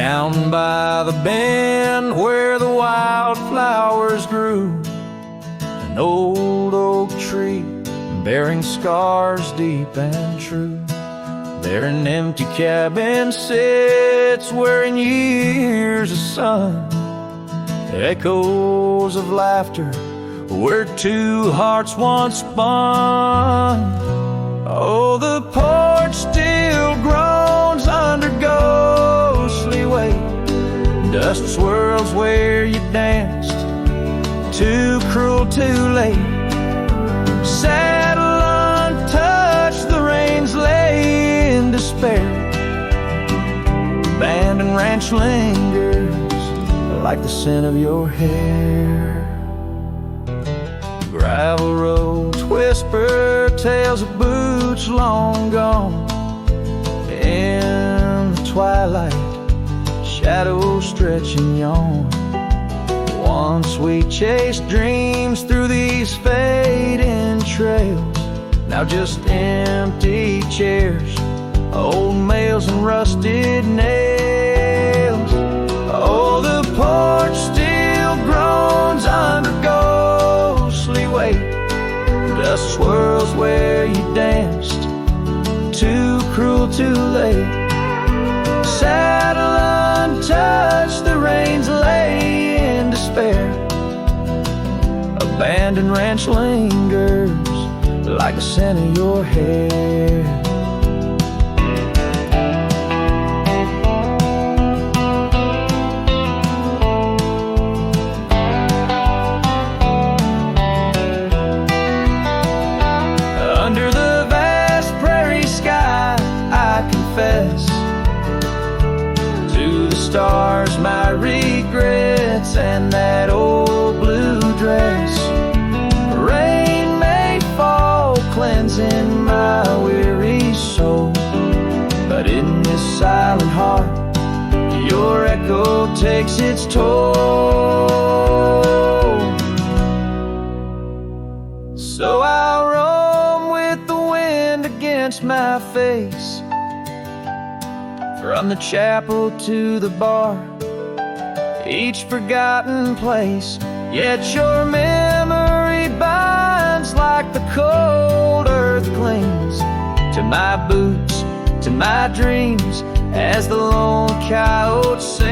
Down by the bend where the wildflowers grew, an old oak tree bearing scars deep and true. There an empty cabin sits where in years of sun, echoes of laughter where two hearts once spun. Oh, the porch still groans under ghostly weight. Dust swirls where you danced, too cruel, too late. Saddle untouched, the reins lay in despair. Abandoned ranch lingers like the scent of your hair. Gravel roads whisper tales of boots long gone. In the twilight, shadows stretch and yawn. Once we chased dreams through these fading trails, now just empty chairs, old mails and rusted nails. Oh, the porch still groans under ghostly weight. Dust swirls where you danced, too cruel, too late. Saddle untouched, the reins lay in despair. Abandoned ranch lingers like the scent of your hair. Under the vast prairie sky, I confess to the stars my regrets and that old blue dress. Rain may fall, cleansing my weary soul, but in this silent heart, your echo takes its toll. So I'll roam with the wind against my face, from the chapel to the bar, each forgotten place. Yet your memory binds like the cold earth clings to my boots, to my dreams, as the lone coyote sings.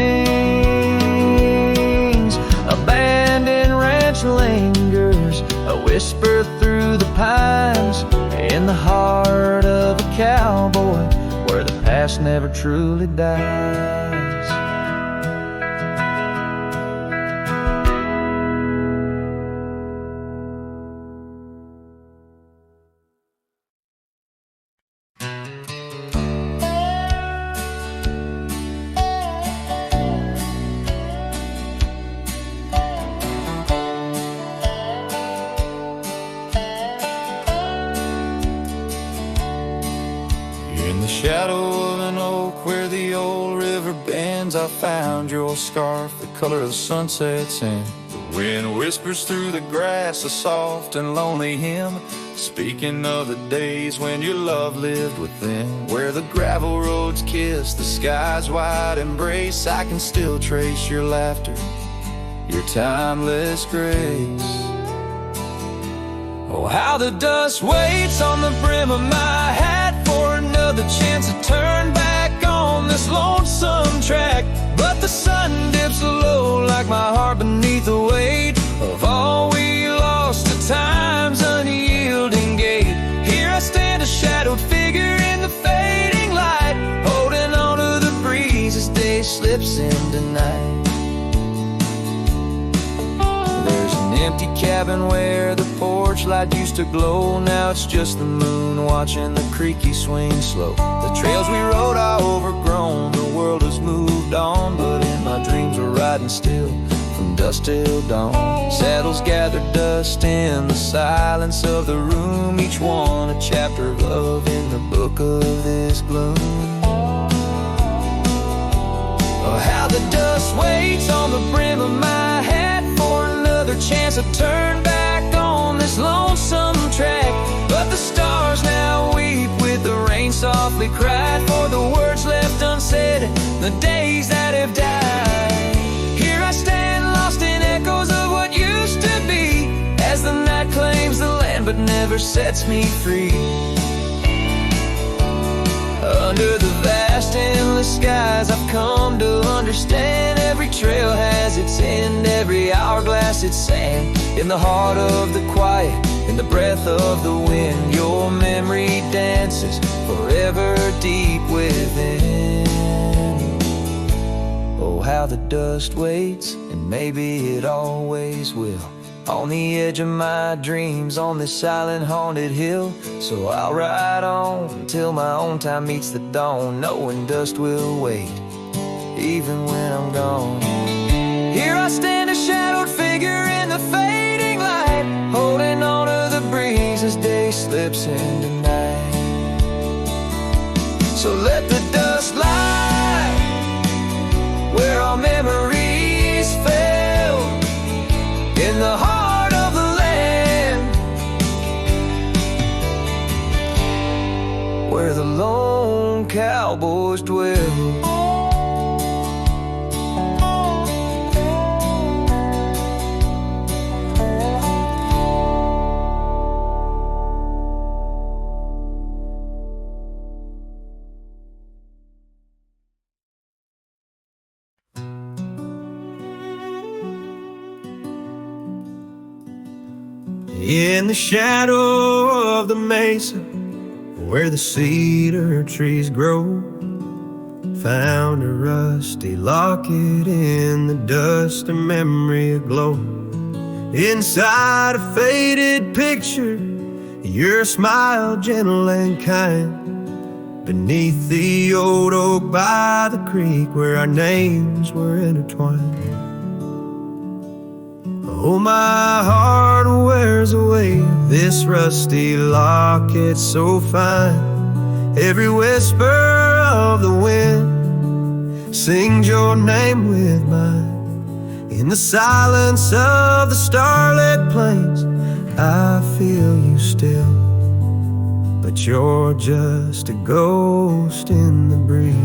Abandoned ranch lingers, a whisper through the pines, in the heart of a cowboy where the past never truly dies. In the shadow of an oak where the old river bends, I found your scarf, the color of sunset's end. The wind whispers through the grass, a soft and lonely hymn, speaking of the days when your love lived within. Where the gravel roads kiss the sky's wide embrace, I can still trace your laughter, your timeless grace. Oh, how the dust waits on the brim of my hat for another chance to turn back on this lonesome track. But the sun dips low like my heart beneath the weight of all we lost to time's unyielding gate. Here I stand, a shadowed figure in the fading light, holding on to the breeze as day slips into night. There's an empty cabin where the porch light used to glow. Now it's just the moon watching the creaky swing slow. The trails we rode are overgrown, the world has moved on, but in my dreams we're riding still from dusk till dawn. Saddles gather dust in the silence of the room, each one a chapter of love in the book of this gloom. Oh, how the dust waits on the brim of my hat for another chance to turn back on this lonesome track. But the stars now weep with the rain softly cried for the words left unsaid the days that have died. Here I stand, lost in echoes of what used to be, as the night claims the land but never sets me free. Under the vast, endless skies, I've come to understand every trail has its end, every hourglass its sand. In the heart of the quiet, in the breath of the wind, your memory dances forever deep within. Oh, how the dust waits, and maybe it always will, on the edge of my dreams, on this silent haunted hill. So I'll ride on till my own time meets the dawn, knowing dust will wait, even when I'm gone. Here I stand, a shadowed figure in the fading light, holding on to the breeze as day slips into night. So let the dust lie where our memories fell, in the heart of the land, where the lone cowboys dwell. In the shadow of the mesa, where the cedar trees grow, found a rusty locket in the dust, a memory aglow. Inside a faded picture, your smile gentle and kind, beneath the old oak by the creek where our names were intertwined. Oh, my heart wears away this rusty locket so fine. Every whisper of the wind sings your name with mine. In the silence of the starlit plains, I feel you still, but you're just a ghost in the breeze,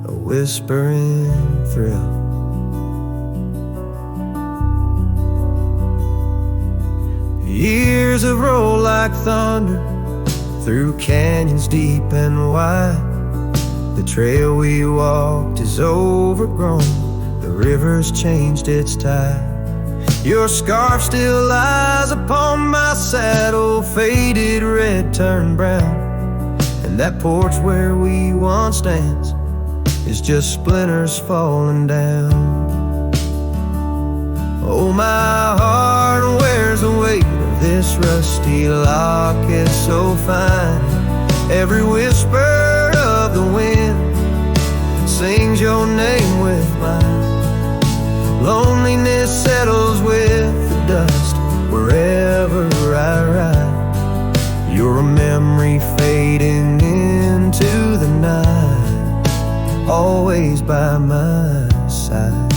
a whispering thrill. Years have rolled like thunder through canyons deep and wide. The trail we walked is overgrown, the river's changed its tide. Your scarf still lies upon my saddle, faded red turned brown, and that porch where we once danced is just splinters falling down. Oh, my heart wears the weight of this rusty locket so fine. Every whisper of the wind sings your name with mine. Loneliness settles with the dust wherever I ride. You're a memory fading into the night, always by my side.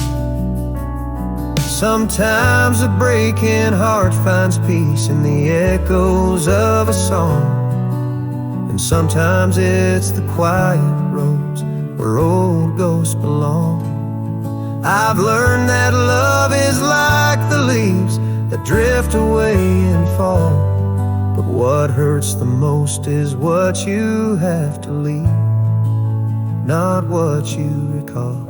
Sometimes a breaking heart finds peace in the echoes of a song, and sometimes it's the quiet roads where old ghosts belong. I've learned that love is like the leaves that drift away and fall, but what hurts the most is what you have to leave, not what you recall.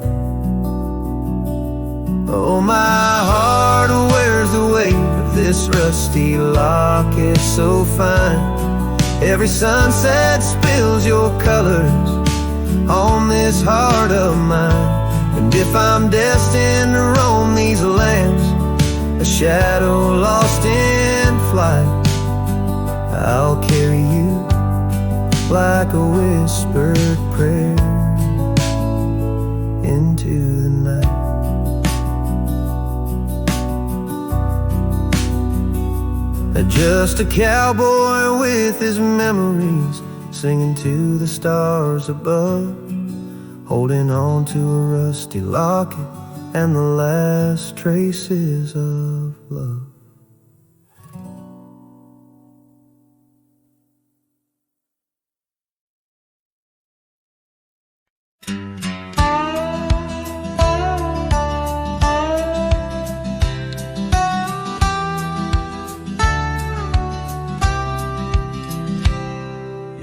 Oh, my heart wears the weight of this rusty locket so fine. Every sunset spills your colors on this heart of mine. And if I'm destined to roam these lands, a shadow lost in flight, I'll carry you like a whispered prayer into the night. Just a cowboy with his memories, singing to the stars above, holding on to a rusty locket and the last traces of love.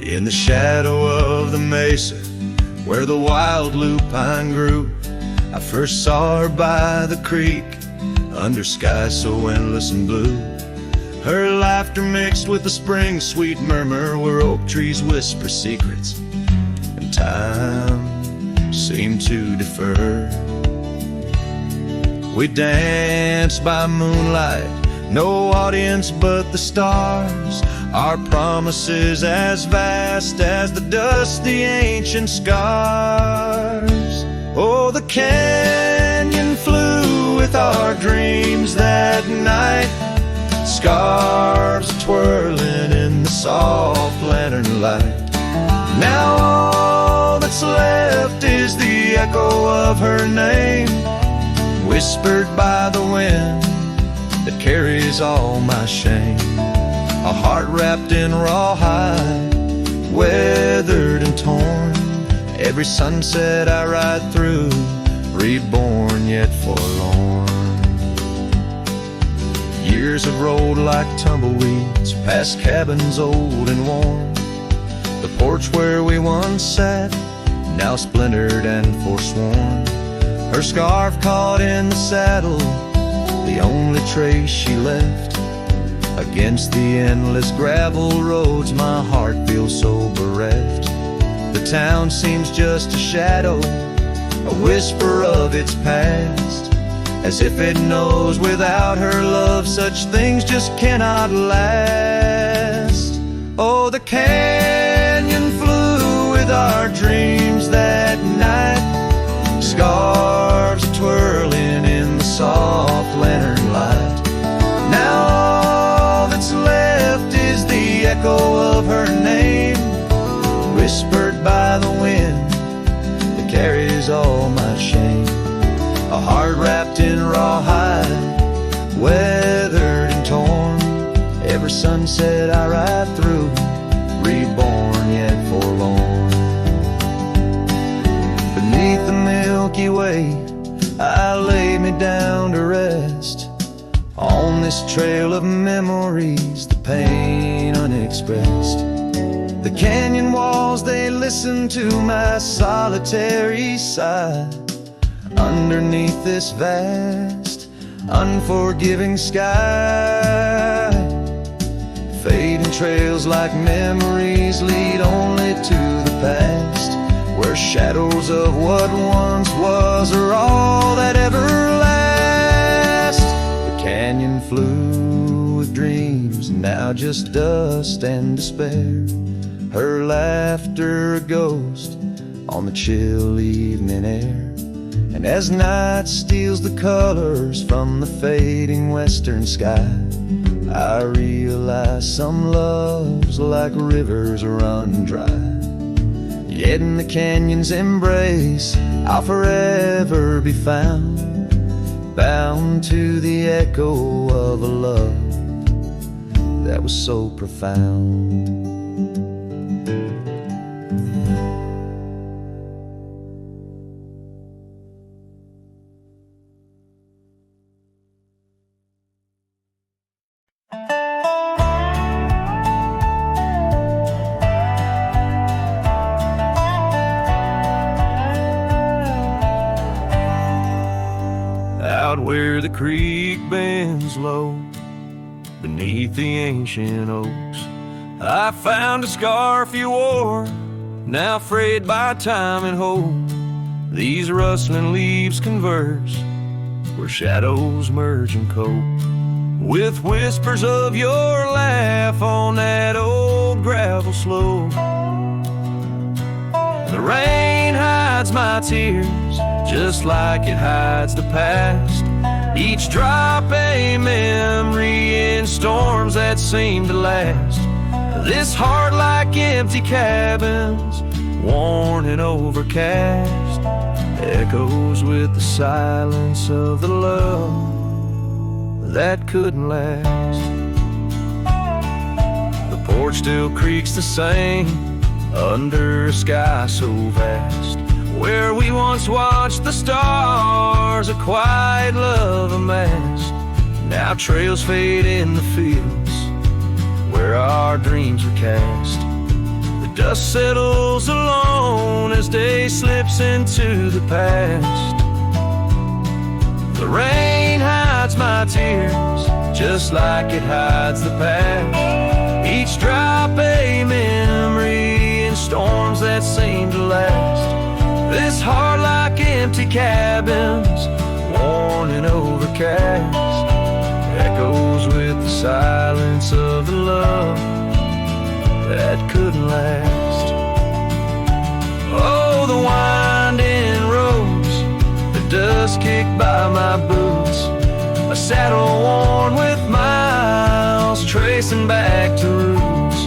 In the shadow of the mesa, where the wild lupine grew, I first saw her by the creek, under skies so endless and blue. Her laughter mixed with the spring's sweet murmur, where oak trees whisper secrets, and time seemed to defer. We danced by moonlight, no audience but the stars, our promises as vast as the dust the ancient scars. Oh, the canyon flew with our dreams that night, scarves twirling in the soft lantern light. Now all that's left is the echo of her name, whispered by the wind that carries all my shame. A heart wrapped in rawhide, weathered and torn. Every sunset I ride through, reborn yet forlorn. Years have rolled like tumbleweeds, past cabins old and worn. The porch where we once sat, now splintered and forsworn. Her scarf caught in the saddle, the only trace she left. Against the endless gravel roads, my heart feels so bereft. The town seems just a shadow, a whisper of its past, as if it knows without her love such things just cannot last. Oh, the canyon flew with our dreams that night, scarves twirling in the soft lantern light. Now all that's left is the echo of her name, whispered by the wind that carries all my shame. A heart wrapped in rawhide, weathered and torn. Every sunset I ride through, reborn yet forlorn. Beneath the Milky Way, I lay me down to rest. On this trail of memories, the pain unexpressed. The canyon walls, they listen to my solitary sigh. Underneath this vast, unforgiving sky, fading trails like memories lead only to the past, where shadows of what once was are all that ever last. The canyon flew with dreams, now just dust and despair. Her laughter a ghost on the chill evening air. And as night steals the colors from the fading western sky, I realize some loves like rivers run dry. Yet in the canyon's embrace, I'll forever be found, bound to the echo of a love that was so profound. Out where the creek bends low, beneath the ancient oaks, I found a scarf you wore, now frayed by time and hope. These rustling leaves converse, where shadows merge and cope, with whispers of your laugh on that old gravel slope. The rain hides my tears, just like it hides the past. Each drop a memory in storms that seem to last. This heart like empty cabins, worn and overcast, echoes with the silence of the love that couldn't last. The porch still creaks the same under a sky so vast, where we once watched the stars, a quiet love amassed. Now trails fade in the fields where our dreams were cast. The dust settles alone as day slips into the past. The rain hides my tears just like it hides the past. Each drop a memory in storms that seem to last. This heart like empty cabins, worn and overcast, echoes with the silence of the love that couldn't last. Oh, the winding roads, the dust kicked by my boots, a saddle worn with miles, tracing back to roots.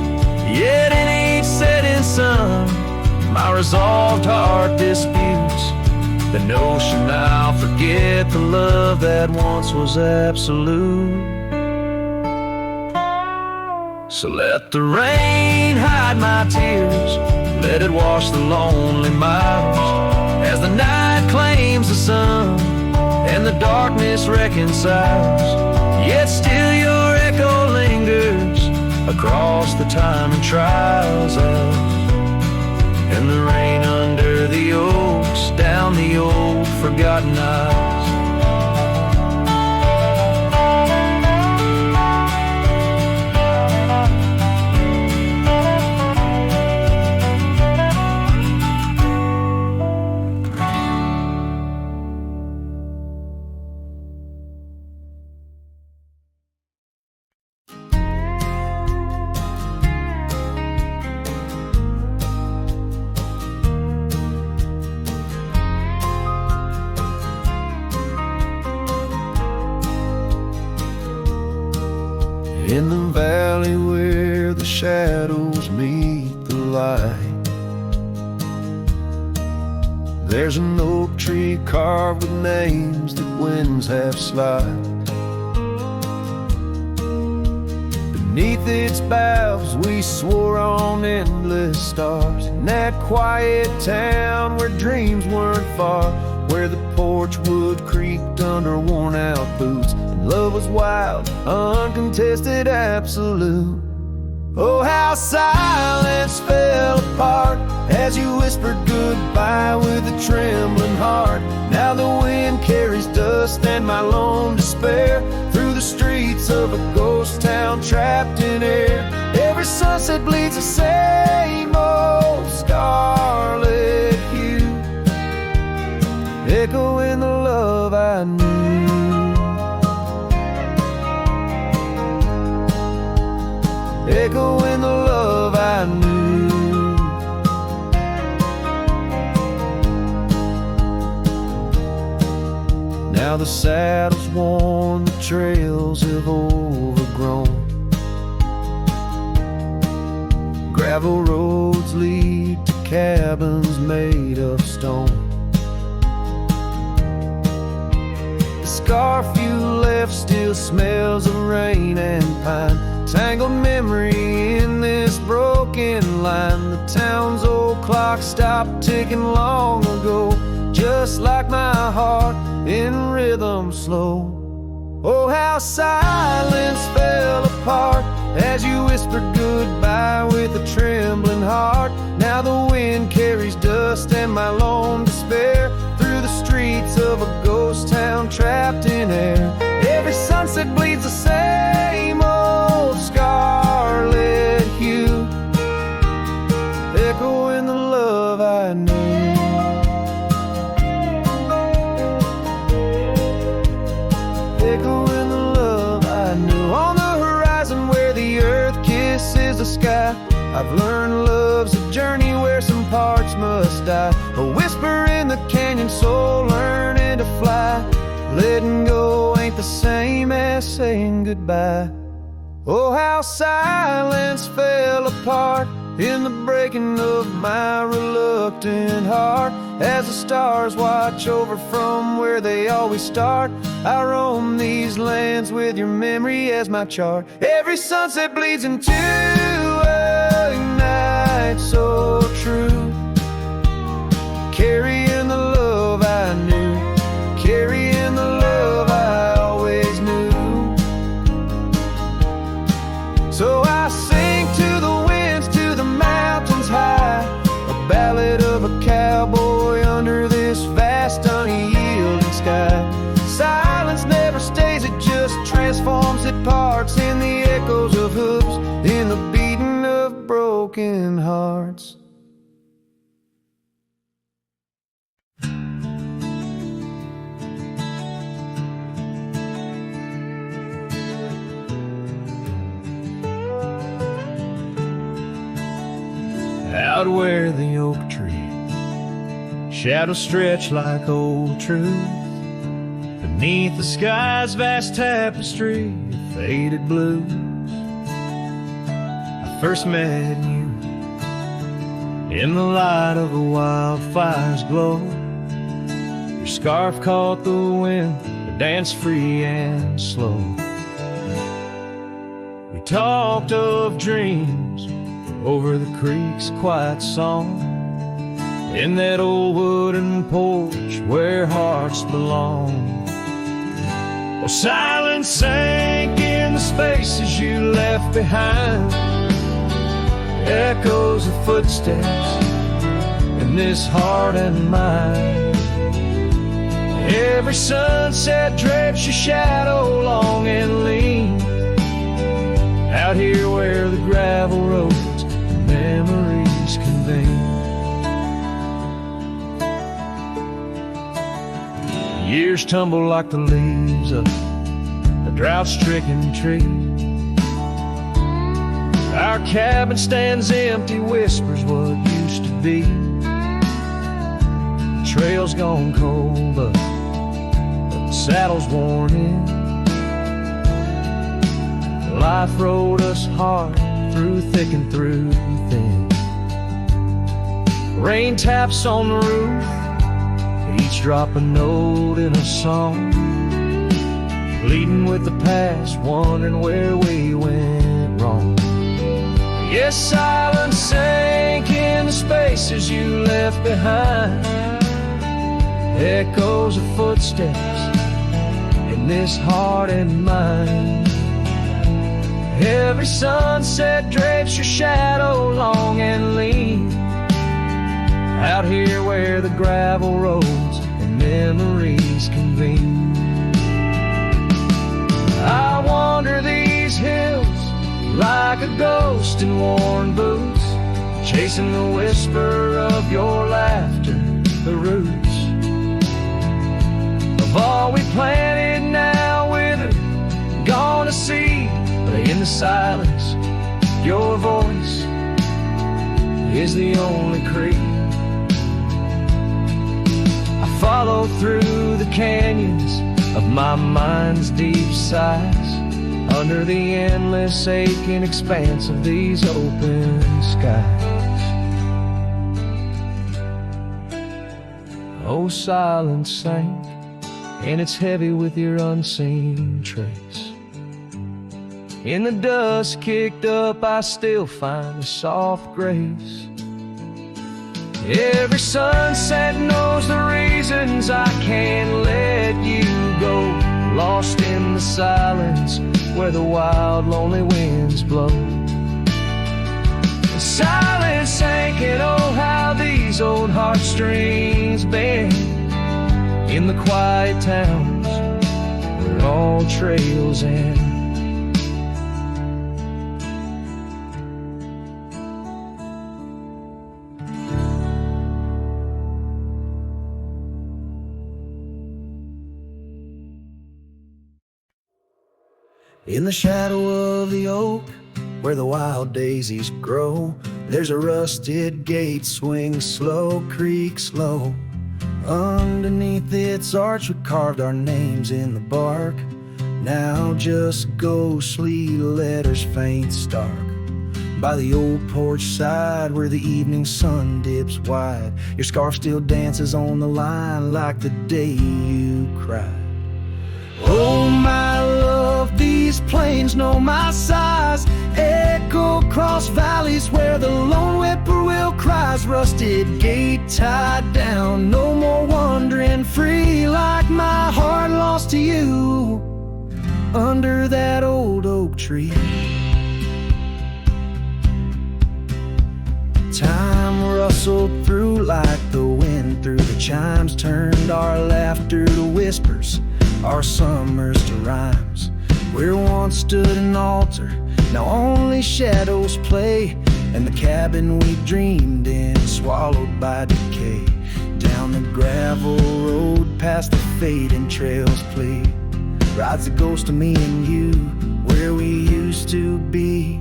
Yet in each setting sun, my resolved heart disputes the notion I'll forget the love that once was absolute. So let the rain hide my tears, let it wash the lonely miles, as the night claims the sun and the darkness reconciles. Yet still your echo lingers across the time and trials of, and the rain under the oaks, down the old forgotten aisles. In the valley where the shadows meet the light, there's an oak tree carved with names that winds have slide. Beneath its boughs we swore on endless stars, in that quiet town where dreams weren't far, where the porch wood creaked under worn out boots. Love was wild, uncontested, absolute. Oh, how silence fell apart as you whispered goodbye with a trembling heart. Now the wind carries dust and my lone despair through the streets of a ghost town trapped in air. Every sunset bleeds the same old scarlet hue, echoing the love I knew. Echoing the love I knew. Now the saddle's worn, the trails have overgrown. Gravel roads lead to cabins made of stone. The scarf you left still smells of rain and pine, tangled memory in this broken line. The town's old clock stopped ticking long ago, just like my heart in rhythm slow. Oh, how silence fell apart as you whispered goodbye with a trembling heart. Now the wind carries dust and my lone despair through the streets of a ghost town trapped in air. Every sunset bleeds the same old scarlet hue, echoing the love I knew. Echoing the love I knew. On the horizon where the earth kisses the sky, I've learned love's a journey where some parts must die. A whisper in the canyon, soul learning to fly. Letting go ain't the same as saying goodbye. Oh, how silence fell apart in the breaking of my reluctant heart, as the stars watch over from where they always start. I roam these lands with your memory as my chart. Every sunset bleeds into a night so true, carrying broken hearts. Out where the oak tree shadows stretch like old truth, beneath the sky's vast tapestry of faded blues, I first met you in the light of a wildfire's glow. Your scarf caught the wind, but danced free and slow. We talked of dreams over the creek's quiet song, in that old wooden porch where hearts belong. Well, silence sank in the spaces you left behind, echoes of footsteps in this heart and mind. Every sunset drapes your shadow long and lean, out here where the gravel roads memories convene. Years tumble like the leaves of a drought-stricken tree. Our cabin stands empty, whispers what used to be. The trail's gone cold, but the saddle's worn in. Life rode us hard through thick and through thin. Rain taps on the roof, each drop a note in a song, pleading with the past, wondering where we went wrong. Yes, silence sank in the spaces you left behind, echoes of footsteps in this heart and mind. Every sunset drapes your shadow long and lean, out here where the gravel roads and memories convene. I wander these hills like a ghost in worn boots, chasing the whisper of your laughter, the roots of all we planted now withered, gone to seed. But in the silence, your voice is the only creed. I follow through the canyons of my mind's deep sighs, under the endless aching expanse of these open skies. Oh, silence sank, and it's heavy with your unseen trace. In the dust kicked up, I still find a soft grace. Every sunset knows the reasons I can't let you go, lost in the silence where the wild, lonely winds blow. The silence sank, and oh, how these old heartstrings bend in the quiet towns where all trails end. In the shadow of the oak, where the wild daisies grow, there's a rusted gate, swings slow, creaks low. Underneath its arch we carved our names in the bark, now just ghostly letters faint stark. By the old porch side where the evening sun dips wide, your scarf still dances on the line like the day you cried. Oh, my love, these plains know my size, echo across valleys where the lone whippoorwill cries. Rusted gate tied down, no more wandering free, like my heart lost to you under that old oak tree. Time rustled through like the wind through the chimes, turned our laughter to whispers, our summers to rhymes. Where once stood an altar, now only shadows play. and the cabin we dreamed in, swallowed by decay. Down the gravel road, past the fading trails plead, rides the ghost of me and you, where we used to be.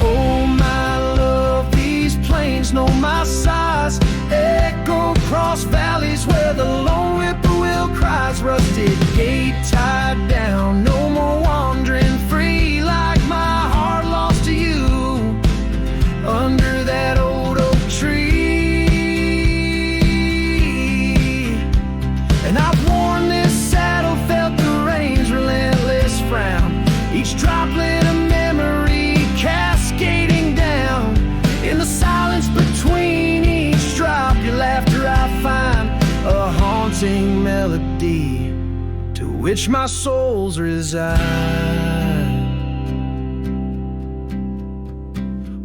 Oh my love, these plains know my size, echo across valleys where the lone whippoorwill cries. Rusted gate tied down, no more wandering free, like my heart lost to you under that old oak tree. And I've worn this saddle, felt the rain's relentless frown, each droplet of memory cascading down. In the silence between each drop, your laughter I find a haunting melody to which my soul's resigned.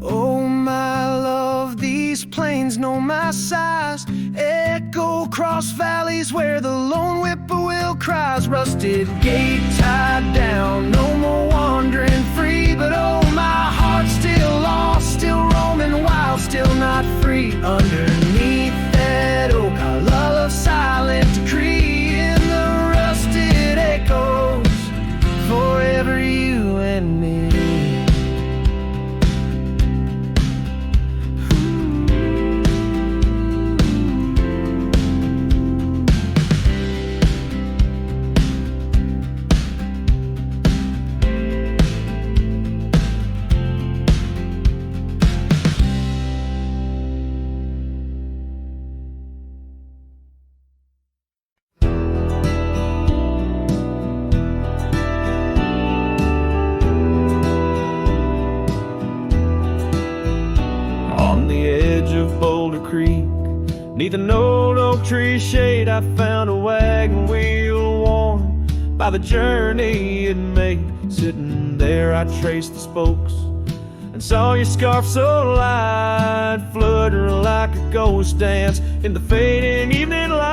Oh my love, these plains know my size, echo across valleys where the lone whippoorwill cries. Rusted gate tied down, no more wandering free, but oh my heart's still lost, still roaming wild, still not free. Underneath that oak, our love silent decree, in the rusted echoes, forever you and me. Neath an old oak tree shade, I found a wagon wheel worn by the journey it made. Sitting there, I traced the spokes and saw your scarf so light, flutter like a ghost dance in the fading evening light.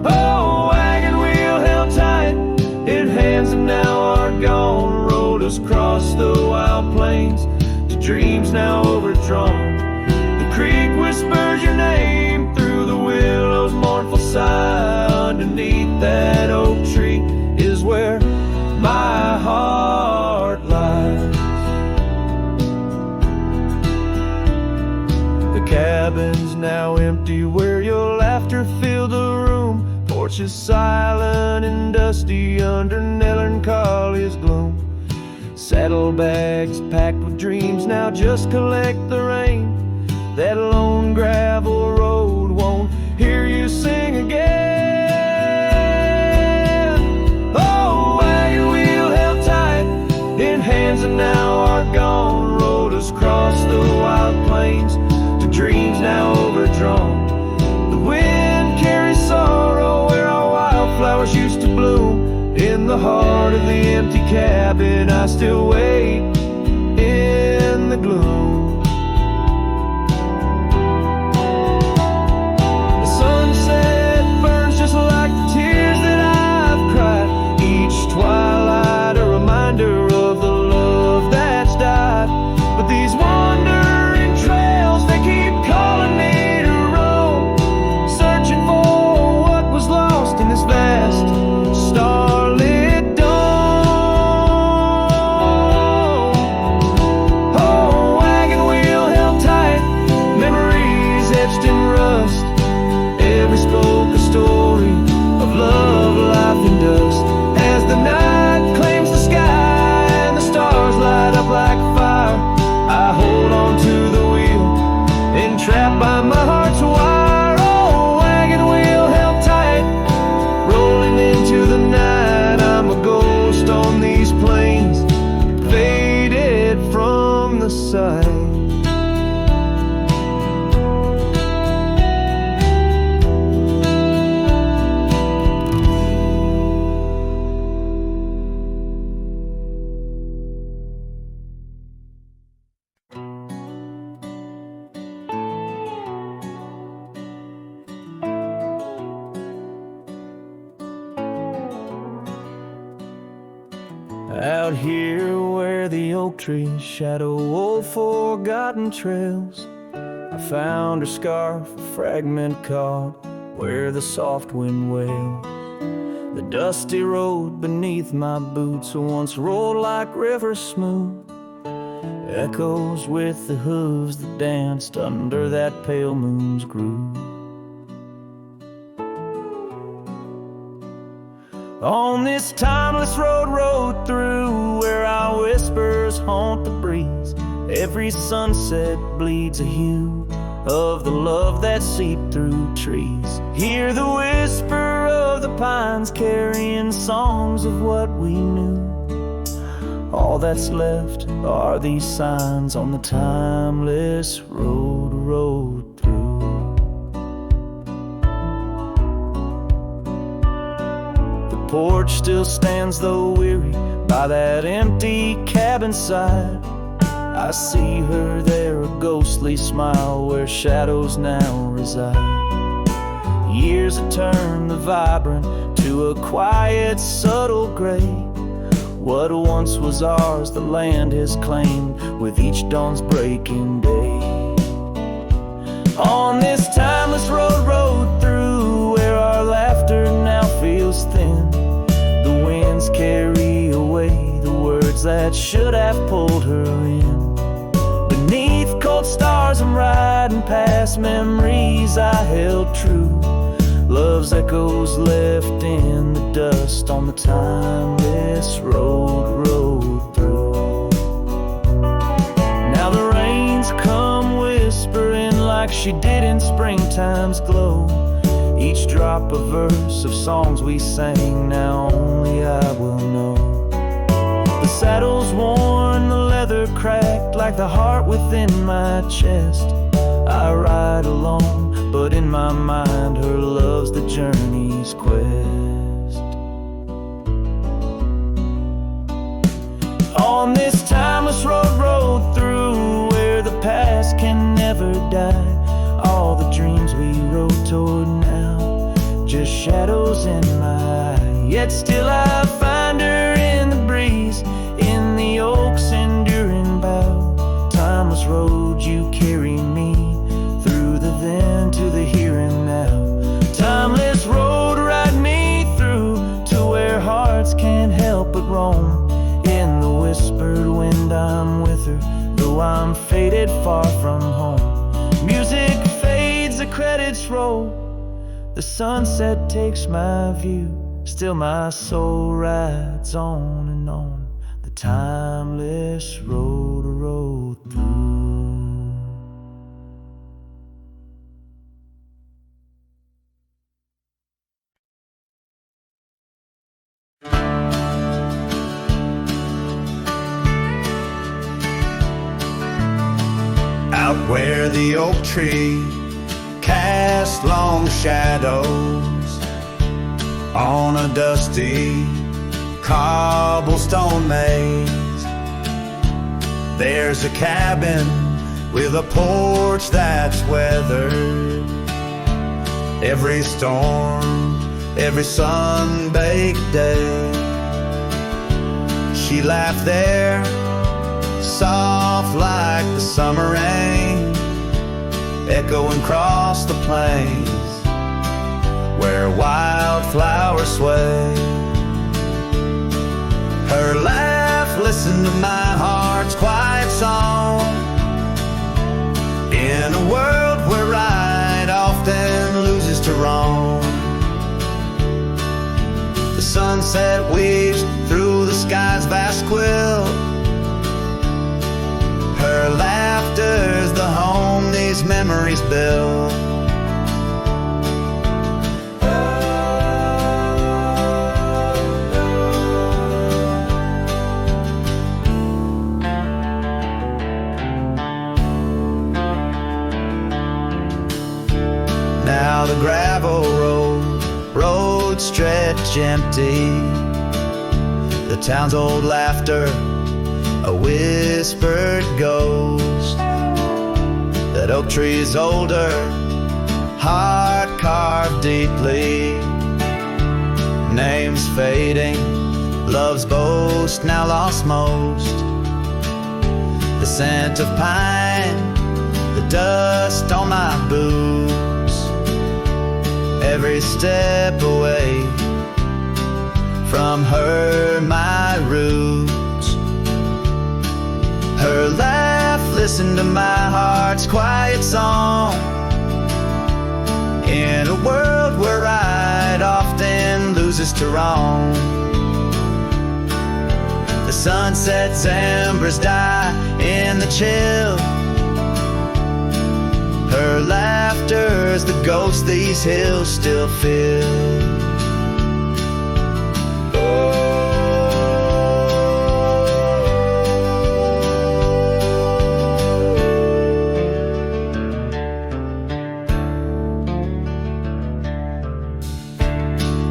Oh, wagon wheel held tight in hands that now are gone, rolled us across the wild plains to dreams now overdrawn. Creek whispers your name through the willow's mournful sigh. Underneath that oak tree is where my heart lies. The cabin's now empty where your laughter filled the room. Porch is silent and dusty under melancholy's gloom. Saddlebags packed with dreams now just collect the rain. That lone gravel road won't hear you sing again. Oh, wagon wheel held tight in hands that now are gone, rolled us across the wild plains to dreams now overdrawn. The wind carries sorrow where our wildflowers used to bloom. In the heart of the empty cabin, I still wait in the gloom. Twilight, a reminder of the love that's died. But these wandering trails, they keep calling me to roam, searching for what was lost in this vast starlit dome. Oh, wagon wheel held tight, memories etched in rust. Every spoke a story of love, life, and dust. As the night claims the sky and the stars light up like fire, I hold on to the wheel, entrapped by my heart's wire. Oh, wagon wheel held tight, rolling into the night. I'm a ghost on these plains, faded from the sight. Out here where where the oak trees shadow old forgotten trails, I found her scarf, a fragment caught where the soft wind wails. The dusty road beneath my boots once rolled like rivers smooth, echoes with the hooves that danced under that pale moon's groove. On this timeless road rode through, where our whispers haunt the breeze. Every sunset bleeds a hue of the love that seeped through trees. Hear the whisper of the pines carrying songs of what we knew. All that's left are these signs on the timeless road rode through. The porch still stands though weary by that empty cabin side. I see her there, a ghostly smile where shadows now reside. Years have turned the vibrant to a quiet, subtle gray. What once was ours, the land has claimed with each dawn's breaking day. On this timeless road rode through, where our laughter now feels thin. The winds carry away the words that should have pulled her in. Beneath cold stars I'm riding past memories I held true. Love's echoes left in the dust on the timeless road rode through. Now the rains come whispering like she did in springtime's glow. Each drop a verse of songs we sang, now only I will know. The saddle's worn, the leather cracked like the heart within my chest. I ride alone, but in my mind her love's the journey's quest. On this timeless road rode through, where the past can never die. All the dreams we rode toward now, just shadows in my eye. Yet still I find her in the breeze, in the oak's enduring bough. Timeless road, you carry me through the then to the here and now. Timeless road, ride me through to where hearts can't help but roam. In the whispered wind I'm with her, though I'm faded far from home. Music fades, the credits roll, the sunset takes my view. Still my soul rides on and on, the timeless road rode through. Out where the oak tree cast long shadows on a dusty cobblestone maze, there's a cabin with a porch that's weathered. Every storm, every sun-baked day, she laughed there, soft like the summer rain, echoing across the plains where wildflowers sway. Her laugh listened to my heart's quiet song, in a world where right often loses to wrong. The sunset weaves through the sky's vast quilt. Her laughter's the home these memories build. Now the gravel road stretch empty, the town's old laughter a whispered ghost. That oak tree's older, heart carved deeply, names fading, love's boast now lost most. scent of pine, the dust on my boots. Every step away from her, my roots. Her laugh, listen to my heart's quiet song. In a world where right often loses to wrong, the sunset's embers die in the chill. Her laughter's the ghost these hills still feel.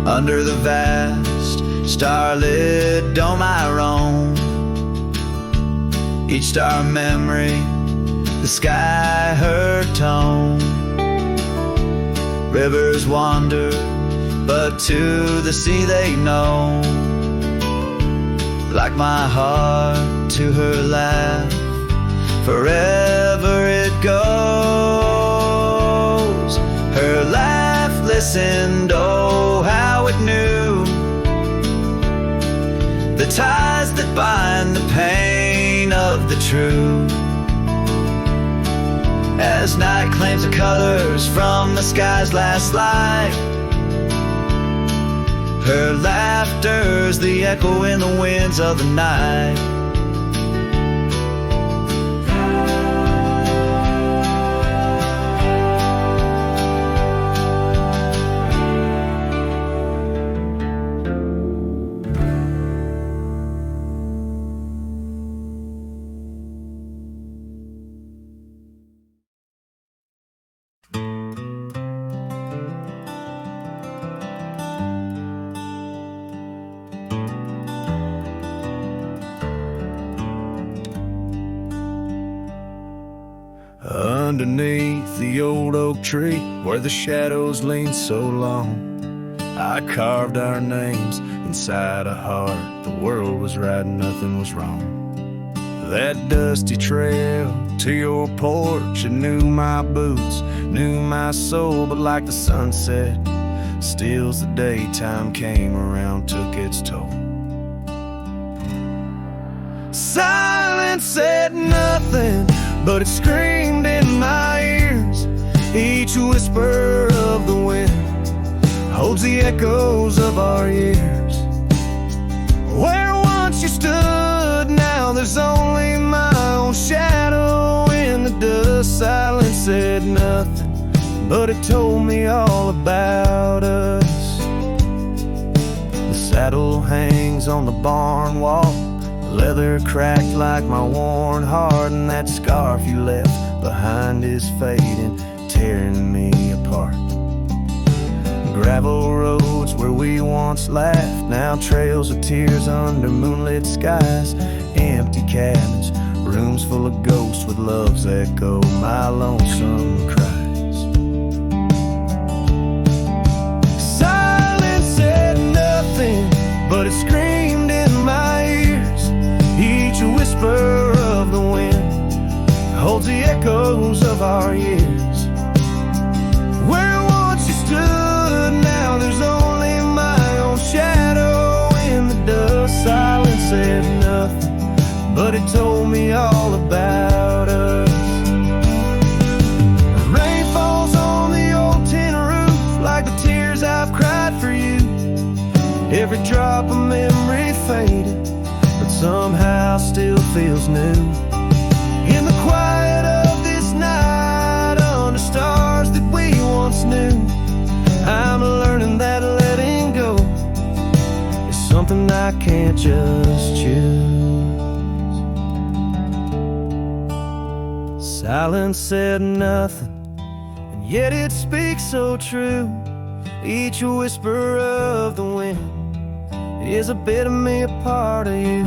Under the vast starlit dome I roam, each star memory, the sky her tone. Rivers wander, but to the sea they know. Like my heart to her laugh, forever it goes. Her laugh listened, oh how it knew the ties that bind the pain of the true. As night claims the colors from the sky's last light, her laughter's the echo in the winds of the night. Underneath the old oak tree where the shadows lean so long, I carved our names inside a heart. The world was right and nothing was wrong. That dusty trail to your porch, it knew my boots, knew my soul. But like the sunset steals the day, time came around, took its toll. Silence said nothing, but it screamed in my ears. Each whisper of the wind holds the echoes of our years. Where once you stood, now there's only my own shadow in the dust. Silence said nothing, but it told me all about us. The saddle hangs on the barn wall, leather cracked like my worn heart, and that scarf you left behind is fading, tearing me apart. Gravel roads where we once laughed, now trails of tears under moonlit skies. Empty cabins, rooms full of ghosts with love's echo, my lonesome cries. Silence said nothing, but it screamed in my ears. Each whisper of the wind holds the echoes of our years. Where once you stood, now there's only my own shadow in the dust. Silence said nothing, but it told me all about us. Rain falls on the old tin roof like the tears I've cried for you. Every drop of memory faded, but somehow still feels new. In the quiet of this night, under stars that we once knew, I'm learning that letting go is something I can't just choose. Silence said nothing, and yet it speaks so true. Each whisper of the wind is a bit of me, a part of you.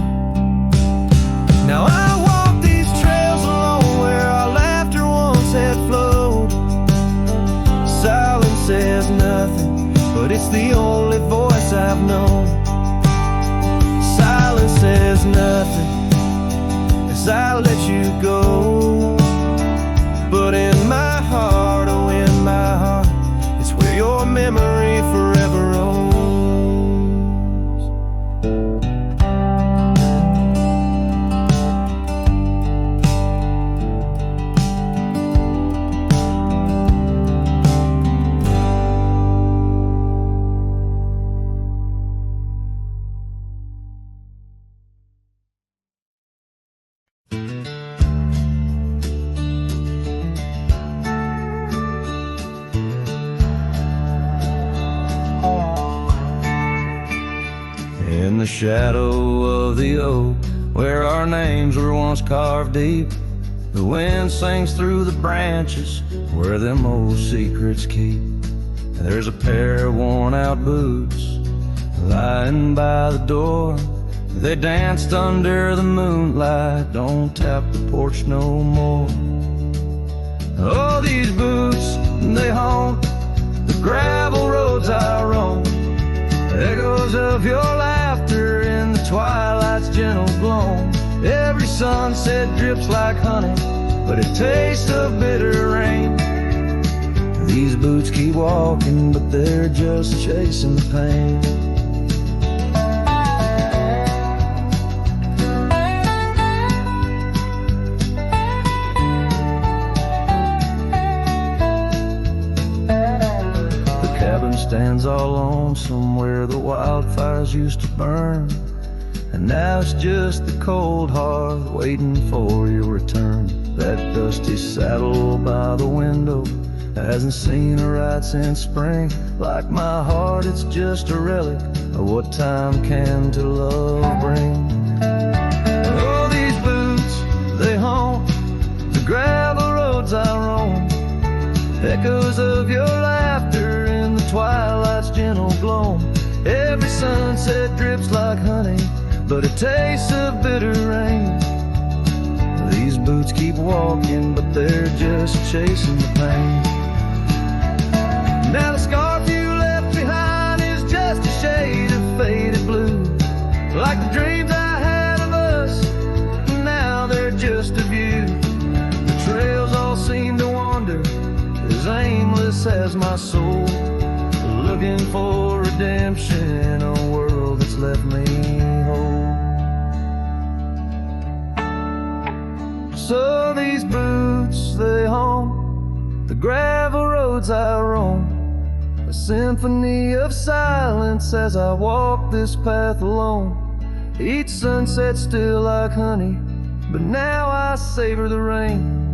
Now I walk these trails alone where our laughter once had flowed. Silence says nothing, but it's the only voice I've known. Silence says nothing, as as I let you go. But in my heart, oh in my heart, it's where your memory forever owns. In the shadow of the oak, where our names were once carved deep, the wind sings through the branches where them old secrets keep. There's a pair of worn out boots lying by the door. They danced under the moonlight, don't tap the porch no more. Oh, these boots, they haunt the gravel roads I roam. Echoes of your laughter in the twilight's gentle gloam. Every sunset drips like honey, but it tastes of bitter rain. These boots keep walking, but they're just chasing the pain. Stands all lonesome where the wildfires used to burn, and now it's just the cold hearth waiting for your return. That dusty saddle by the window hasn't seen a ride since spring. Like my heart, it's just a relic of what time can to love bring. Oh, these boots, they haunt the gravel roads I roam. Echoes of your laughter in the twilight's gentle gloam. Every sunset drips like honey, but it tastes of bitter rain. These boots keep walking, but they're just chasing the pain. Now the scarf you left behind is just a shade of faded blue, like the dreams I had of us, now they're just a view. The trails all seem to wander, as aimless as my soul, looking for redemption in a world that's left me whole. So these boots, they haunt the gravel roads I roam, a symphony of silence as I walk this path alone. Each sunset still like honey, but now I savor the rain.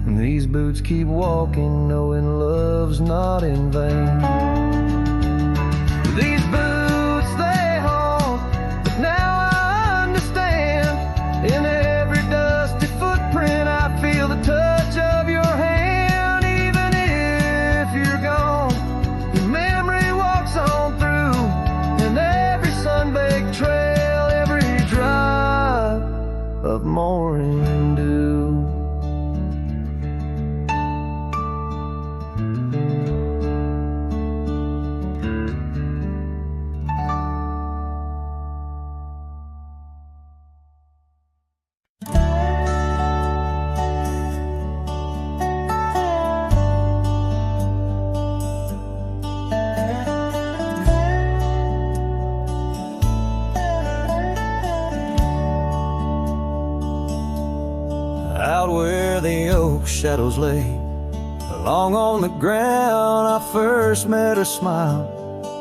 And these boots keep walking, knowing love's not in vain. These boots, they haunt, but now I understand. In every dusty footprint, I feel the touch of your hand. Even if you're gone, your memory walks on through. And every sun-baked trail, every drop of morning dew. Out where the oak shadows lay, along on the ground I first met her smile,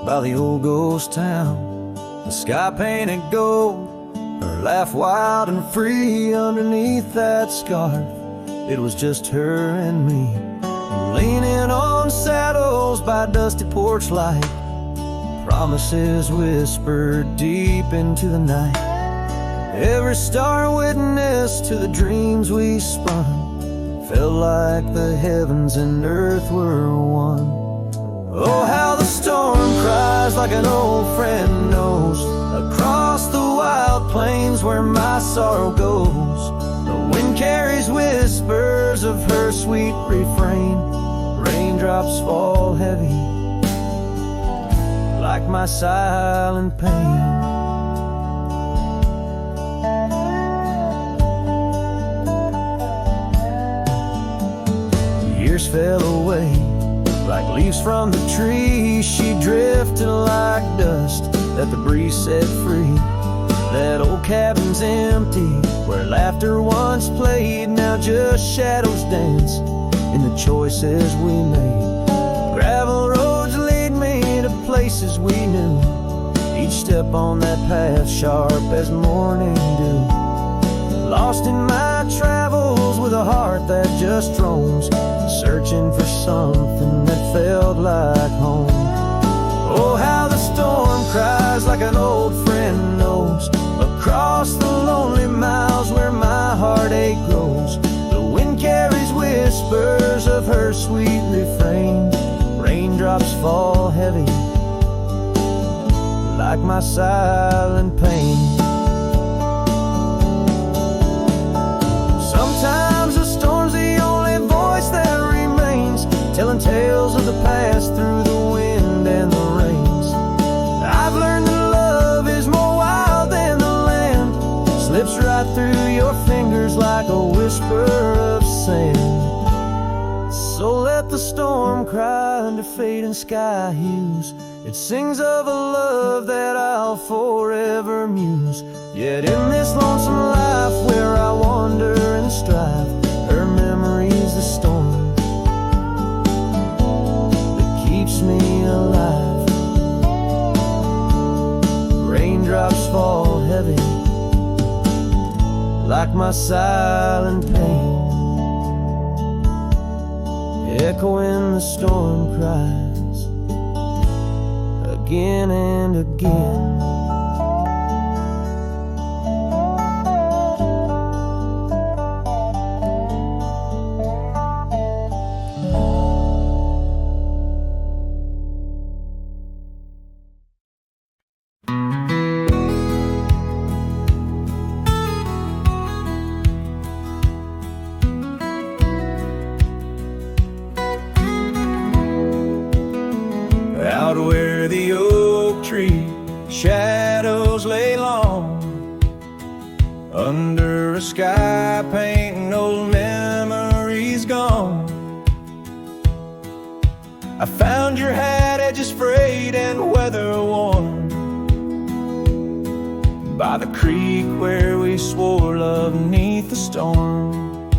by the old ghost town. The sky painted gold, her laugh wild and free. Underneath that scarf, it was just her and me, leaning on saddles by dusty porch light, promises whispered deep into the night. Every star witness to the dreams we spun, felt like the heavens and earth were one. Oh, how the storm cries like an old friend knows, across the wild plains where my sorrow goes. The wind carries whispers of her sweet refrain. Raindrops fall heavy like my silent pain. memories fell away. Like leaves from the tree, she drifted like dust that the breeze set free. That old cabin's empty, where laughter once played. Now just shadows dance in the choices we made. Gravel roads lead me to places we knew. Each step on that path sharp as morning dew. Lost in my travels with a heart that just roams, searching for something that felt like home. Oh, how the storm cries like an old friend knows, across the lonely miles where my heartache grows. The wind carries whispers of her sweet refrain. Raindrops fall heavy like my silent pain. Sometimes the storm's the only voice that remains, telling tales of the past through the wind and the rains. I've learned that love is more wild than the land, slips right through your fingers like a whisper of sand. So let the storm cry under fading sky hues. It sings of a love that I'll forever muse. Yet in this lonesome life where I wander and strive, her memory's the storm that keeps me alive. Raindrops fall heavy like my silent pain, echoing the storm cries again and again. Out where the oak tree shadows lay long, under a sky painting old memories gone, I found your hat edges frayed and weather worn, by the creek where we swore love 'neath the storm.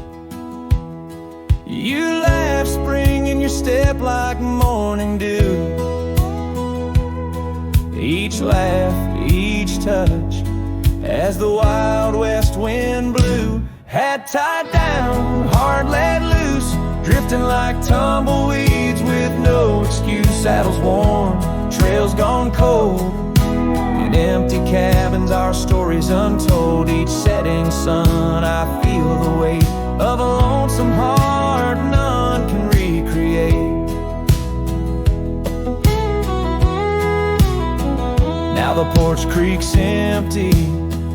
You laughed spring in your step like morning dew. Each laugh, each touch, as the wild west wind blew. Hat tied down, heart let loose, drifting like tumbleweeds with no excuse. Saddles worn, trails gone cold, in empty cabins our stories untold. Each setting sun I feel the weight of a lonesome heart none can recreate. Now the porch creak's empty,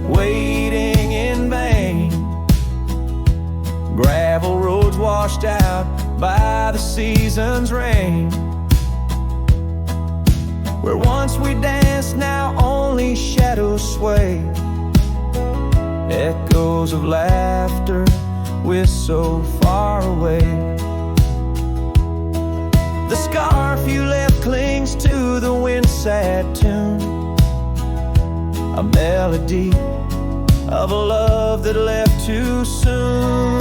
waiting in vain. Gravel roads washed out by the season's rain. Where once we danced, now only shadows sway. Echoes of laughter we're so far away. The scarf you left clings to the wind-sad tune, a melody of a love that left too soon.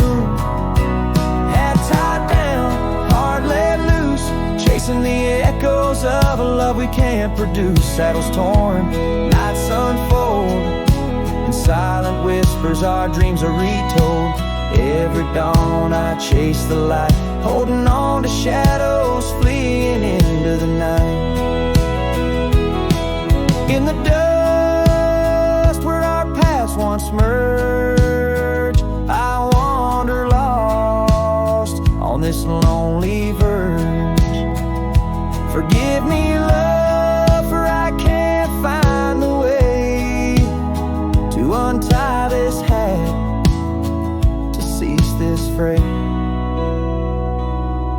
Hat tied down, heart let loose, chasing the echoes of a love we can't produce. Saddles torn, nights unfold, in silent whispers our dreams are retold. Every dawn I chase the light, holding on to shadows fleeing into the night. In the dust where our paths once merged, I wander lost on this lonely verge. Forgive me, love, for I can't find the way to untie this hat, to cease this fray.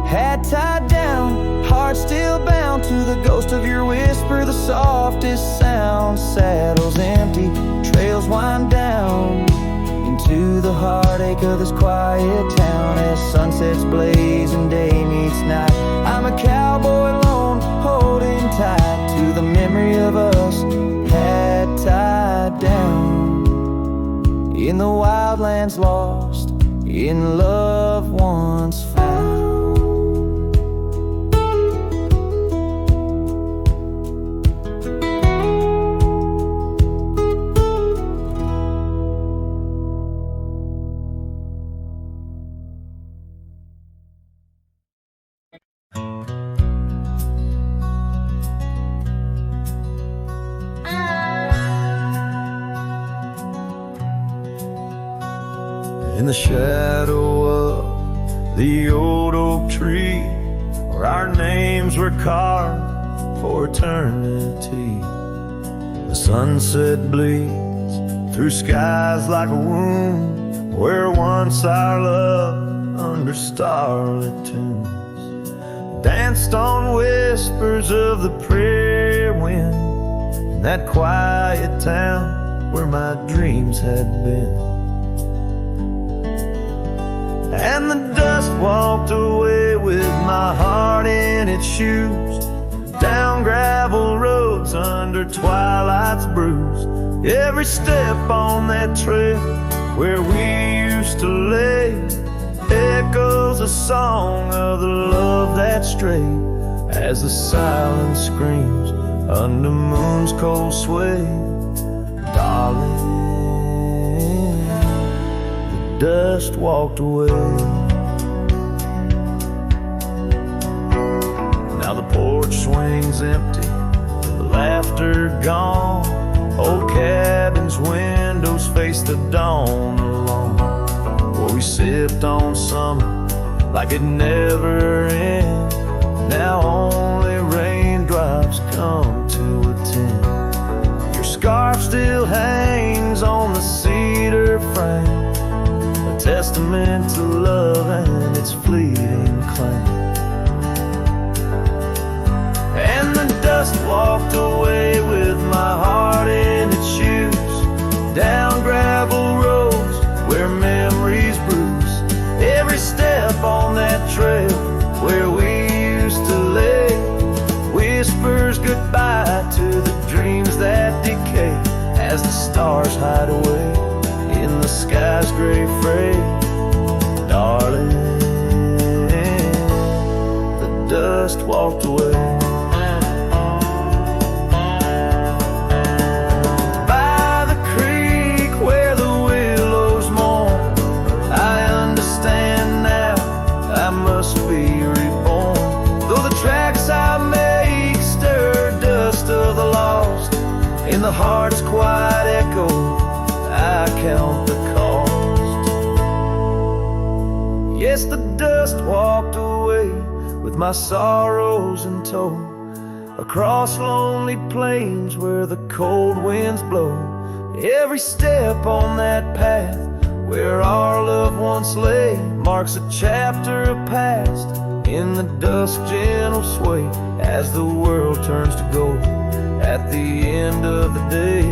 Hat tied down, heart still bound to the ghost of your whisper, the softest sound. Saddles empty, trails wind down into the the heartache of this quiet town as sunsets blaze and day meets night. I'm a cowboy alone, holding tight to the memory of us had tied down in the wildlands, lost in love once found. In the shadow of the old oak tree, where our names were carved for eternity, the sunset bleeds through skies like a wound, where once our love under starlit tunes danced on whispers of the prairie wind, in that quiet town where my dreams had been. And the dust walked away with my heart in its shoes, down gravel roads under twilight's bruise. Every step on that trail where we used to lay echoes a song of the love that strayed, as the silence screams under moon's cold sway. Darling, dust walked away. Now the porch swings empty, the laughter gone. Old cabins' windows face the dawn alone, where we sipped on summer like it never ends. Now only raindrops come to attend. Your scarf still hangs on the cedar frame, testament to love and its fleeting claim. And the dust walked away with my heart in its shoes, down gravel roads where memories bruise. Every step on that trail where we used to lay whispers goodbye to the dreams that decay, as the stars hide away in the sky's gray fray. Darling, the dust walked away. By the creek where the willows mourn, I understand now I must be reborn. Though the tracks I make stir dust of the lost, in the heart's quiet echo I count the cost. Yes, the dust walked away with my sorrows in tow, across lonely plains where the cold winds blow. Every step on that path where our love once lay marks a chapter of past in the dusk's gentle sway, as the world turns to gold at the end of the day.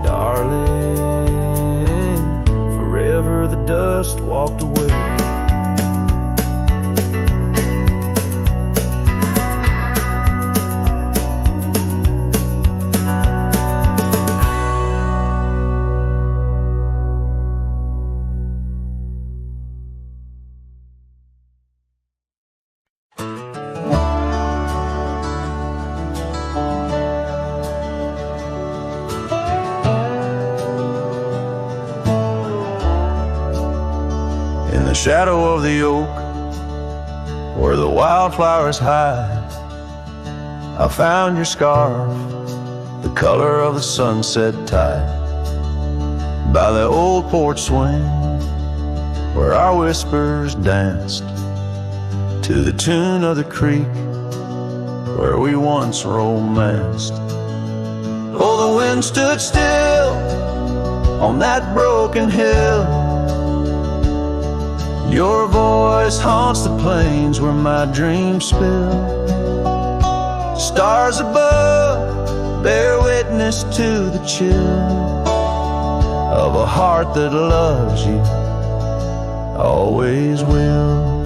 Darling, forever the dust walked away. Shadow of the oak, where the wildflowers hide, I found your scarf, the color of the sunset tide. By the old porch swing, where our whispers danced, to the tune of the creek, where we once romanced. Oh, the wind stood still on that broken hill. Your voice haunts the plains where my dreams spill. Stars above bear witness to the chill of a heart that loves you, always will.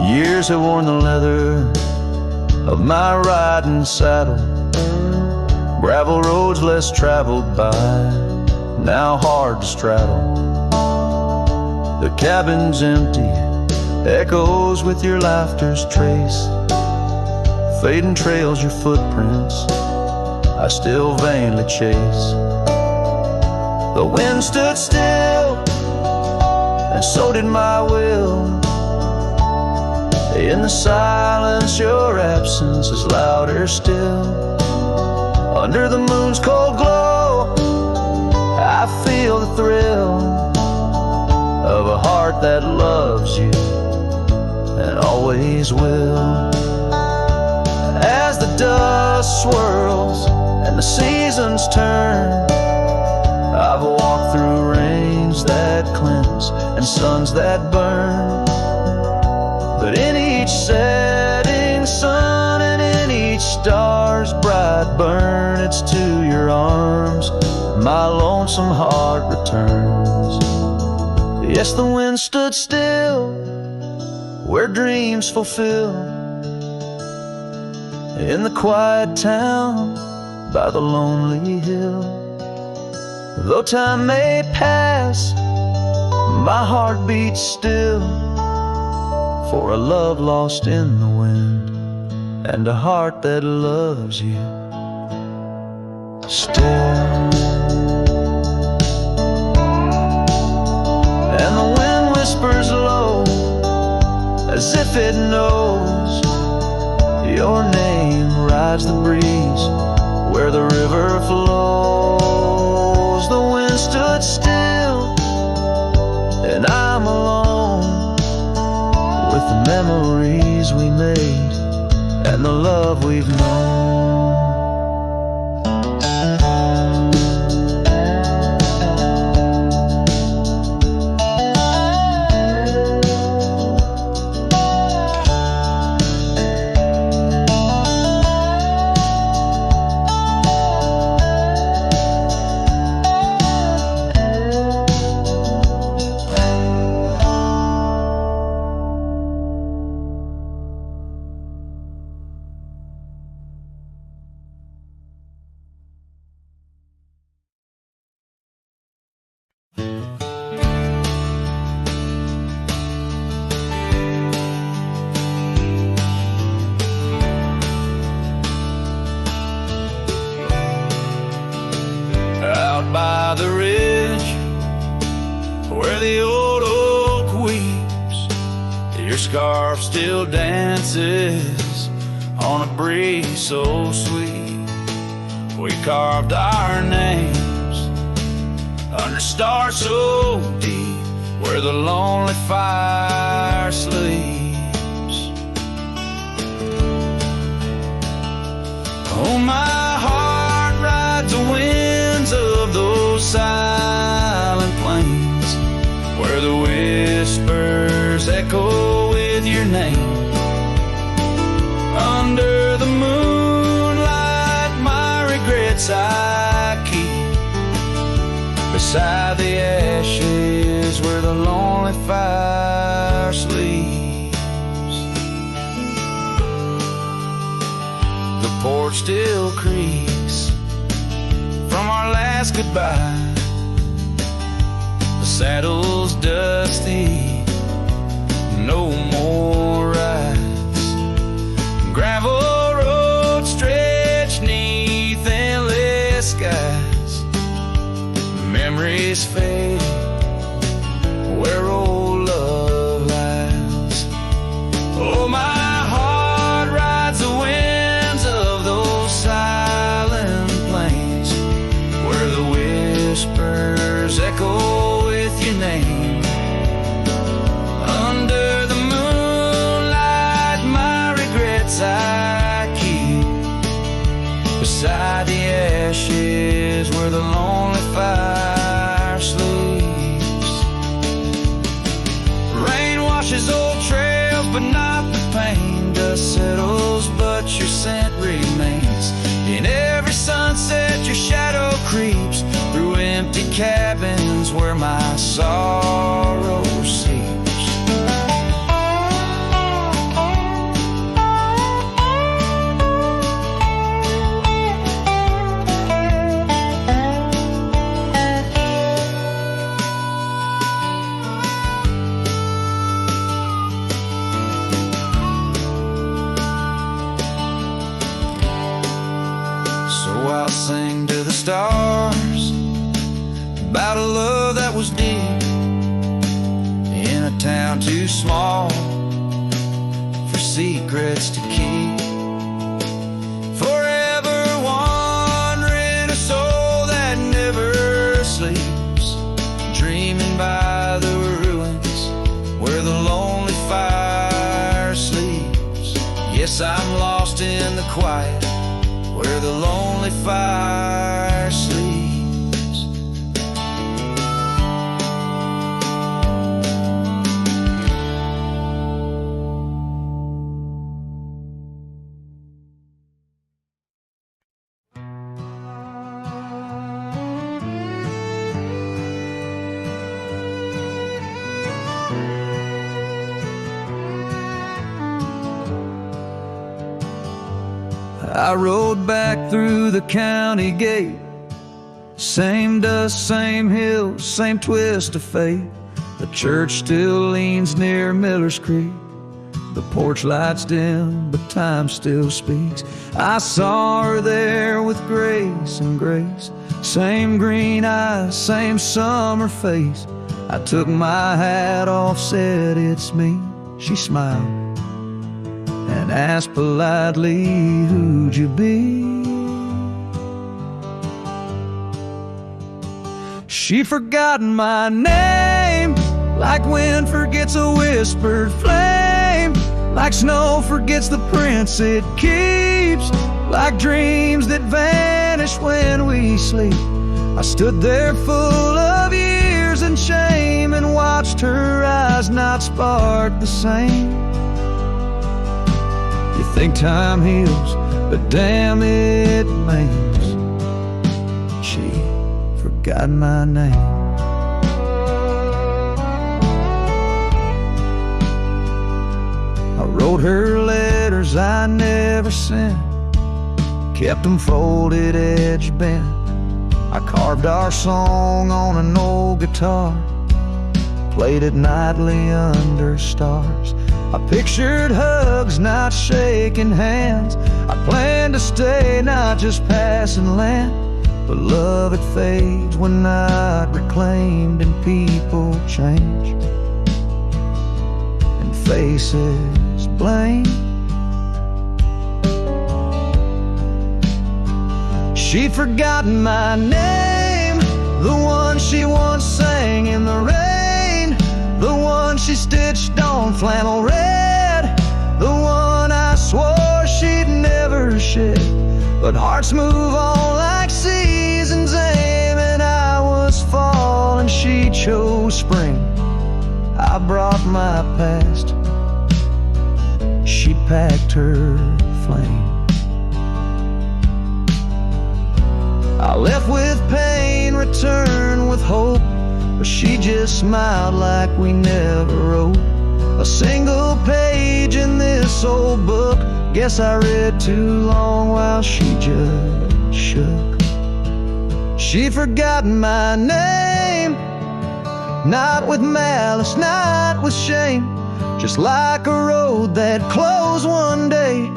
Years have worn the leather of my riding saddle, gravel roads less traveled by, now hard to straddle. The cabin's empty, echoes with your laughter's trace, fading trails your footprints I still vainly chase. The wind stood still, and so did my will. In the silence, your absence is louder still. Under the moon's cold glow, I feel the thrill of a heart that loves you and always will. As the dust swirls and the seasons turn, I've walked through rains that cleanse and suns that burn. But in each setting sun and in each star's bright burn, it's to your arms my lonesome heart returns. Yes, the wind stood still where dreams fulfill, in the quiet town by the lonely hill. Though time may pass, my heart beats still, for a love lost in the wind and a heart that loves you still. And the wind whispers low as if it knows your name rides the breeze where the river flows. The wind stood still and I'm alone with the memories we made and the love we've known. By the ridge where the old oak weeps, your scarf still dances on a breeze so sweet. We carved our names under stars so deep where the lonely fire sleeps. Oh, my heart rides the winds of those silent plains where the whispers echo with your name. Under the moonlight, my regrets I keep beside the ashes where the lonely fire sleeps. The porch still creaks from our last goodbye. The saddle's dusty, no more rides. Gravel roads stretch neath endless skies. Memories fade where old love lies. Oh, my heart rides the winds of those silent plains where the whispers echo with your name. Under the moonlight, my regrets I keep beside the ashes where the lonely fire sleeps. Rain washes old trails, but not the pain. Dust settles, but your scent remains in every sunset creeps through empty cabins where my sorrow seeps. I'll sing to the stars about a love that was deep in a town too small for secrets to keep. Forever wandering, a soul that never sleeps, dreaming by the ruins where the lonely fire sleeps. Yes, I'm lost in the quiet where the lonely fire sleeps. I rode back through the county gate. Same dust, same hills, same twist of fate. The church still leans near Miller's Creek. The porch lights dim, but time still speaks. I saw her there with grace and grace. Same green eyes, same summer face. I took my hat off, said it's me. She smiled and asked politely, who'd you be? She'd forgotten my name, like wind forgets a whispered flame, like snow forgets the prints it keeps, like dreams that vanish when we sleep. I stood there full of years and shame and watched her eyes not spark the same. You think time heals, but damn it maims. She forgot my name. I wrote her letters I never sent, kept them folded, edge bent. I carved our song on an old guitar, played it nightly under stars. I pictured hugs, not shaking hands. I planned to stay, not just passing land. But love, it fades when not reclaimed, and people change, and faces blame. She'd forgotten my name, the one she once sang in the rain, the one she stitched on flannel red, the one I swore she'd never shed. But hearts move on like seasons aim, and I was fall and she chose spring. I brought my past, she packed her flame. I left with pain, returned with hope, but she just smiled like we never wrote a single page in this old book. Guess I read too long while she just shook. She'd forgotten my name, not with malice, not with shame, just like a road that closed one day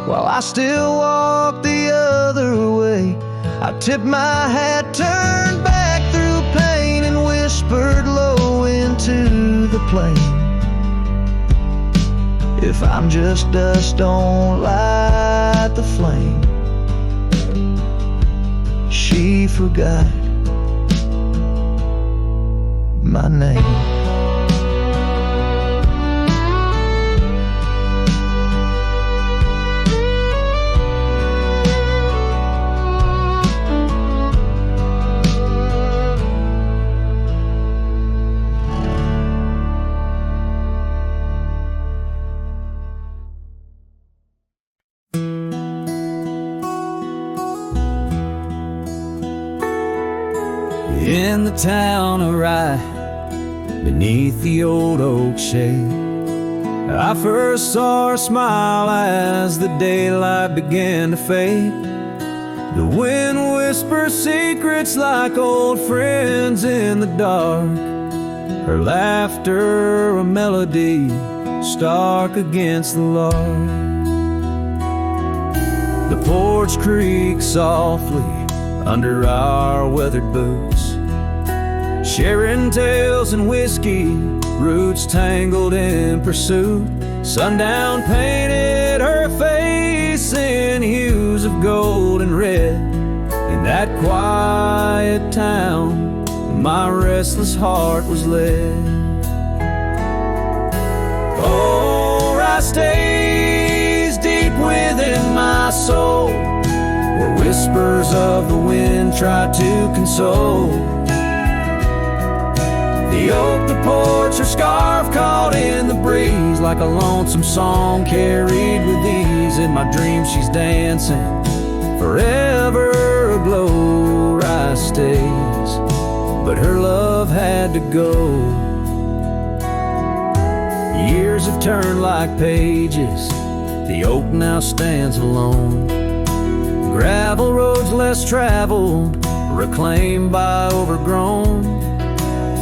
while I still walk the other way. I tipped my hat, turned back through pain, and whispered low into the plain. If I'm just dust, don't light the flame. She forgot my name. in the town of Rye, beneath the old oak shade, I first saw her smile as the daylight began to fade. The wind whispers secrets like old friends in the dark, her laughter a melody stark against the lark. The porch creaks softly under our weathered boots, sharing tales and whiskey, roots tangled in pursuit. Sundown painted her face in hues of gold and red. In that quiet town, my restless heart was led. Oh, I stays deep within my soul, where whispers of the wind try to console. The oak, the porch, her scarf caught in the breeze, like a lonesome song carried with ease. In my dreams she's dancing, forever aglow. Rye stays, but her love had to go. Years have turned like pages, the oak now stands alone. Gravel roads less traveled, reclaimed by overgrown.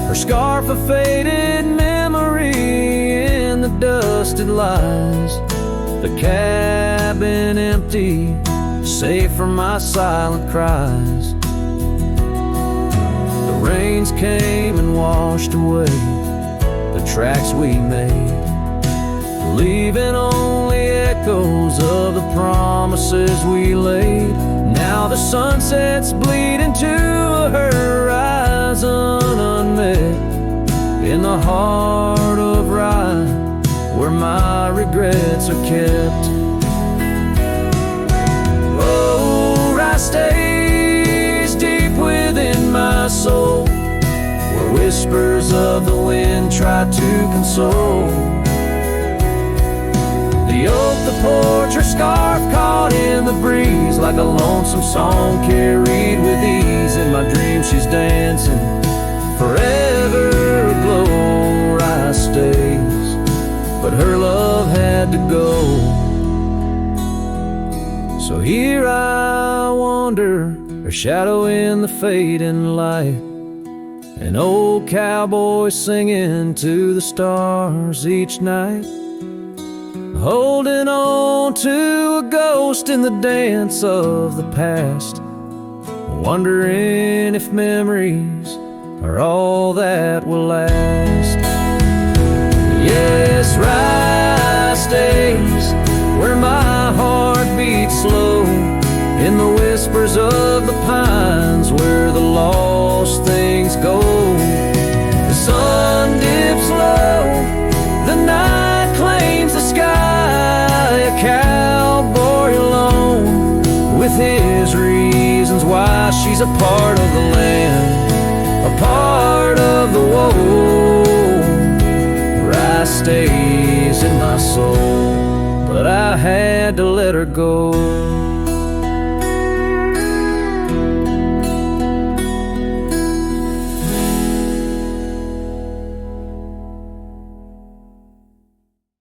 Her scarf a faded memory in the dust it lies. The cabin empty, safe from my silent cries. The rains came and washed away the tracks we made, leaving only echoes of the promises we laid. Now the sunsets bleed into a horizon unmet, in the heart of Rye, where my regrets are kept. Oh, Rye stays deep within my soul, where whispers of the wind try to console. The oak, the porch, her scarf caught in the breeze, like a lonesome song carried with ease. In my dreams she's dancing, forever aglow. Rye stays, but her love had to go. So here I wander, her shadow in the fading light, an old cowboy singing to the stars each night, holding on to a ghost in the dance of the past, wondering if memories are all that will last. Yes, Rye stays, where my heart beats slow, in the whispers of the pines, where the lost things go. The sun dips low, the night claims the sky, a cowboy alone, with his reasons why. She's a part of the land, a part of the woe. Rye stays in my soul, but I had to let her go.